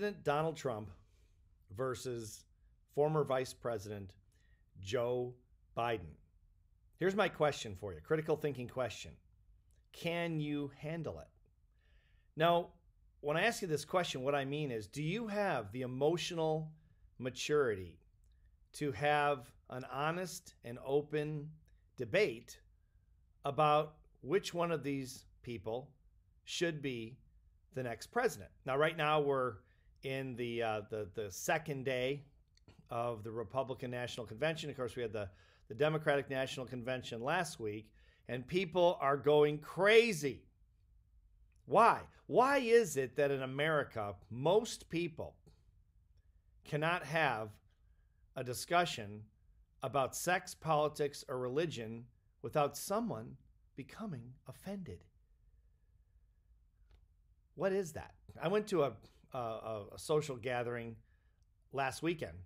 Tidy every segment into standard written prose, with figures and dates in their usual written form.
President Donald Trump versus former Vice President Joe Biden. Here's my question for you, critical thinking question. Can you handle it? Now, when I ask you this question, what I mean is, do you have the emotional maturity to have an honest and open debate about which one of these people should be the next president? Now, right now we're in the second day of the Republican National Convention. Of course, we had the Democratic National Convention last week, and people are going crazy. Why? Why is it that in America, most people cannot have a discussion about sex, politics, or religion without someone becoming offended? What is that? I went to a social gathering last weekend,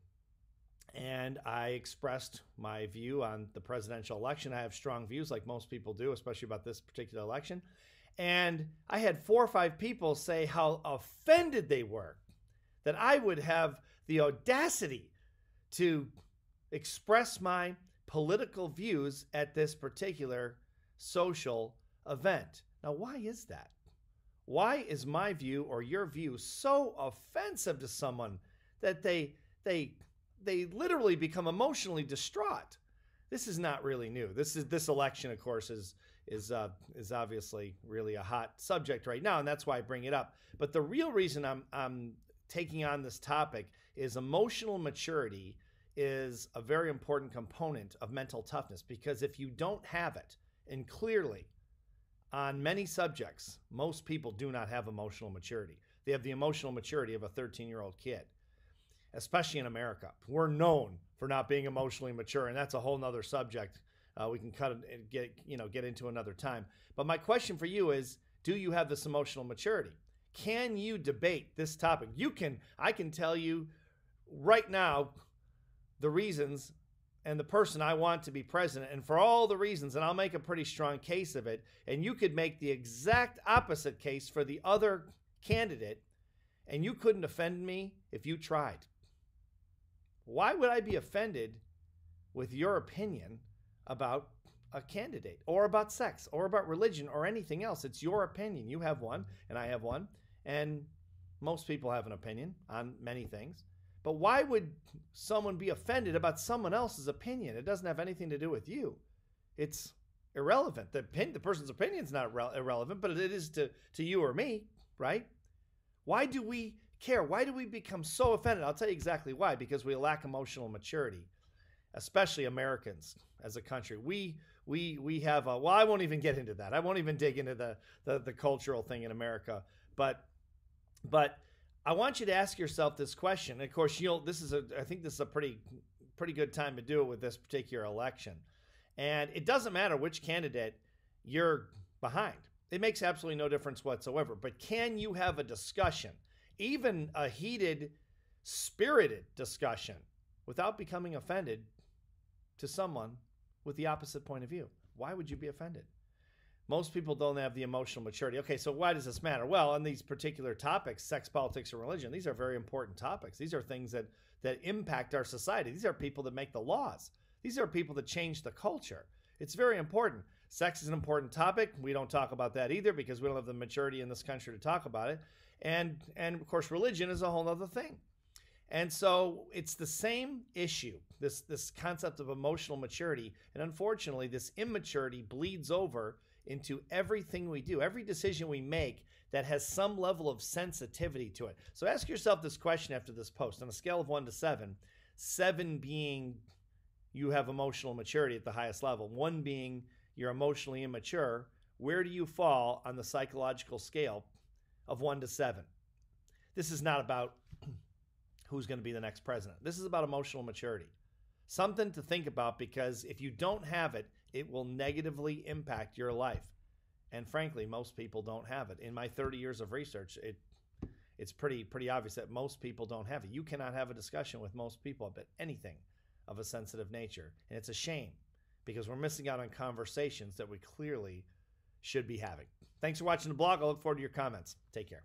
and I expressed my view on the presidential election. I have strong views, like most people do, especially about this particular election. And I had 4 or 5 people say how offended they were that I would have the audacity to express my political views at this particular social event. Now, why is that? Why is my view or your view so offensive to someone that they literally become emotionally distraught? This is not really new. This election, of course, is obviously really a hot subject right now, and that's why I bring it up. But the real reason I'm taking on this topic is emotional maturity is a very important component of mental toughness, because if you don't have it, and clearly on many subjects, most people do not have emotional maturity. They have the emotional maturity of a 13-year-old kid, especially in America. We're known for not being emotionally mature, and that's a whole nother subject. We can cut it and get into another time. But my question for you is, do you have this emotional maturity? Can you debate this topic? I can tell you right now the reasons and the person I want to be president, and for all the reasons, and I'll make a pretty strong case of it, and you could make the exact opposite case for the other candidate, and you couldn't offend me if you tried. Why would I be offended with your opinion about a candidate or about sex or about religion or anything else? It's your opinion. You have one and I have one, and most people have an opinion on many things. But why would someone be offended about someone else's opinion? It doesn't have anything to do with you. It's irrelevant. The person's opinion is not irrelevant, but it is to you or me, right? Why do we care? Why do we become so offended? I'll tell you exactly why. Because we lack emotional maturity, especially Americans as a country. We have well, I won't even get into that. I won't even dig into the cultural thing in America. But I want you to ask yourself this question. Of course, I think this is a pretty good time to do it with this particular election. And it doesn't matter which candidate you're behind. It makes absolutely no difference whatsoever. But can you have a discussion, even a heated, spirited discussion, without becoming offended to someone with the opposite point of view? Why would you be offended? Most people don't have the emotional maturity. Okay, so why does this matter? Well, on these particular topics, sex, politics, and religion, these are very important topics. These are things that impact our society. These are people that make the laws. These are people that change the culture. It's very important. Sex is an important topic. We don't talk about that either because we don't have the maturity in this country to talk about it. And of course, religion is a whole other thing. And so it's the same issue, this concept of emotional maturity. And unfortunately, this immaturity bleeds over into everything we do, every decision we make that has some level of sensitivity to it. So ask yourself this question after this post. On a scale of 1 to 7, 7 being you have emotional maturity at the highest level, 1 being you're emotionally immature, where do you fall on the psychological scale of 1 to 7? This is not about who's going to be the next president. This is about emotional maturity. Something to think about, because if you don't have it, it will negatively impact your life. And frankly, most people don't have it. In my 30 years of research, it's pretty obvious that most people don't have it. You cannot have a discussion with most people about anything of a sensitive nature. And it's a shame, because we're missing out on conversations that we clearly should be having. Thanks for watching the blog. I look forward to your comments. Take care.